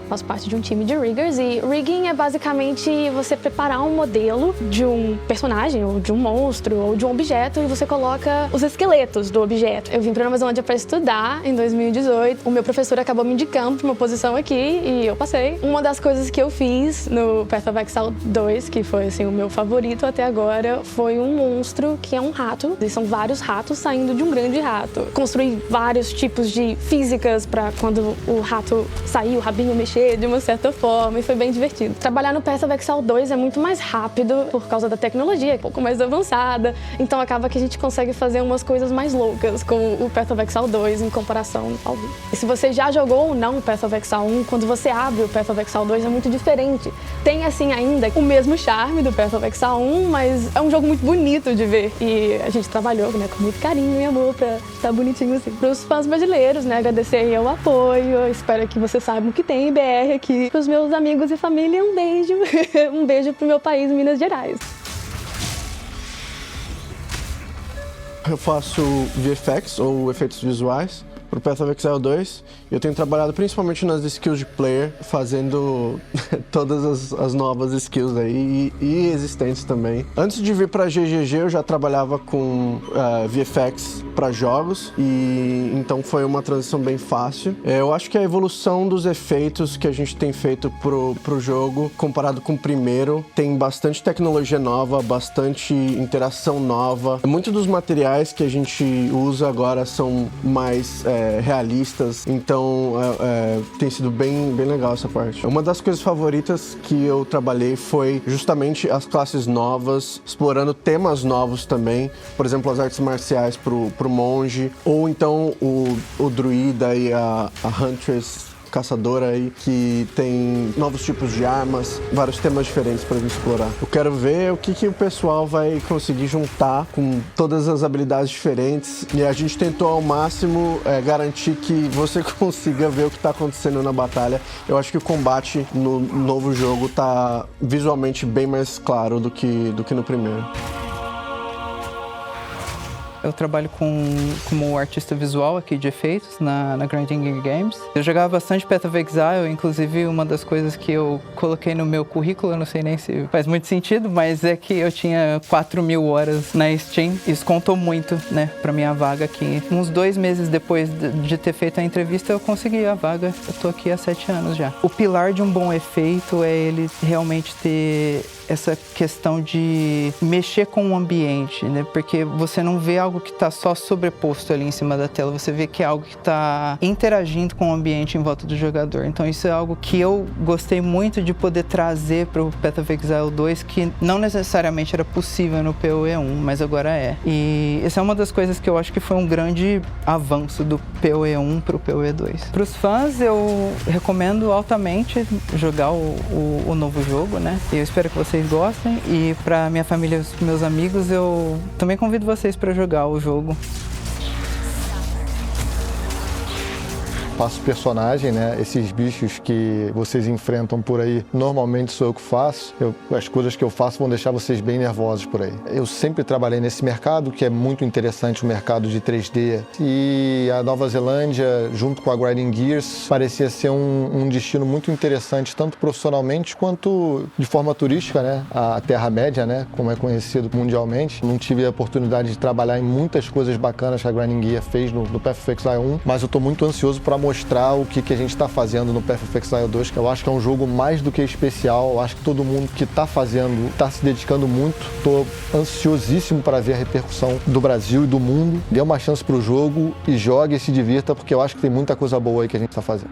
Faço parte de um time de riggers e rigging é basicamente você preparar um modelo de um personagem, ou de um monstro, ou de um objeto e você coloca os esqueletos do objeto. Eu vim para Nova Zelândia para estudar em 2018. O meu professor acabou me indicando para uma posição aqui e eu passei. Uma das coisas que eu fiz no Path of Exile 2, que foi assim, o meu favorito até agora, foi um monstro que é um rato. E são vários ratos saindo de um grande rato. Construí vários tipos de físicas para quando o rato sair, o rabinho mexer de uma certa forma, e foi bem divertido. Trabalhar no Path of Exile 2 é muito mais rápido por causa da tecnologia, um pouco mais avançada, então acaba que a gente consegue fazer umas coisas mais loucas com o Path of Exile 2 em comparação ao 1. E se você já jogou ou não o Path of Exile 1, quando você abre o Path of Exile 2 é muito diferente. Tem assim ainda o mesmo charme do Path of Exile 1, mas é um jogo muito bonito de ver e a gente trabalhou, né, com muito carinho e amor pra estar bonitinho assim. Para os fãs brasileiros, né, agradecer aí o apoio, espero que vocês saibam que tem IBR aqui. Para os meus amigos e família, um beijo. Um beijo pro meu país, Minas Gerais. Eu faço VFX, ou efeitos visuais, pro Path of Exile 2. Eu tenho trabalhado principalmente nas skills de player, fazendo todas as novas skills aí e existentes também. Antes de vir pra GGG, eu já trabalhava com VFX para jogos e então foi uma transição bem fácil. Eu acho que a evolução dos efeitos que a gente tem feito pro jogo, comparado com o primeiro, tem bastante tecnologia nova, bastante interação nova. Muitos dos materiais que a gente usa agora são mais realistas, então tem sido bem legal essa parte. Uma das coisas favoritas que eu trabalhei foi justamente as classes novas, explorando temas novos também, por exemplo, as artes marciais pro monge, ou então o druida e a huntress, caçadora aí, que tem novos tipos de armas, vários temas diferentes para gente explorar. Eu quero ver o que o pessoal vai conseguir juntar com todas as habilidades diferentes e a gente tentou ao máximo garantir que você consiga ver o que está acontecendo na batalha. Eu acho que o combate no novo jogo tá visualmente bem mais claro do que no primeiro. Eu trabalho como artista visual aqui de efeitos na Grinding Gear Games. Eu jogava bastante Path of Exile, inclusive uma das coisas que eu coloquei no meu currículo, eu não sei nem se faz muito sentido, mas é que eu tinha 4.000 horas na Steam. Isso contou muito, né, pra minha vaga aqui. Uns 2 meses depois de ter feito a entrevista, eu consegui a vaga. Eu tô aqui há 7 anos já. O pilar de um bom efeito é ele realmente ter essa questão de mexer com o ambiente, né? Porque você não vê algo que está só sobreposto ali em cima da tela, você vê que é algo que está interagindo com o ambiente em volta do jogador. Então isso é algo que eu gostei muito de poder trazer para o Path of Exile 2, que não necessariamente era possível no PoE 1, mas agora é. E essa é uma das coisas que eu acho que foi um grande avanço do PoE 1 para o PoE 2. Para os fãs, eu recomendo altamente jogar o novo jogo, né? Eu espero que vocês gostem, e para minha família e os meus amigos eu também convido vocês para jogar o jogo. Faço personagem, né? Esses bichos que vocês enfrentam por aí, normalmente sou eu que faço. As coisas que eu faço vão deixar vocês bem nervosos por aí. Eu sempre trabalhei nesse mercado, que é muito interessante, o mercado de 3D. E a Nova Zelândia, junto com a Grinding Gears, parecia ser um destino muito interessante, tanto profissionalmente quanto de forma turística, né? A Terra-média, né? Como é conhecido mundialmente. Não tive a oportunidade de trabalhar em muitas coisas bacanas que a Grinding Gear fez no Path of Exile 1, mas eu estou muito ansioso para mostrar o que a gente está fazendo no Path of Exile 2, que eu acho que é um jogo mais do que especial. Eu acho que todo mundo que está fazendo, está se dedicando muito. Estou ansiosíssimo para ver a repercussão do Brasil e do mundo. Dê uma chance para o jogo e jogue e se divirta, porque eu acho que tem muita coisa boa aí que a gente está fazendo.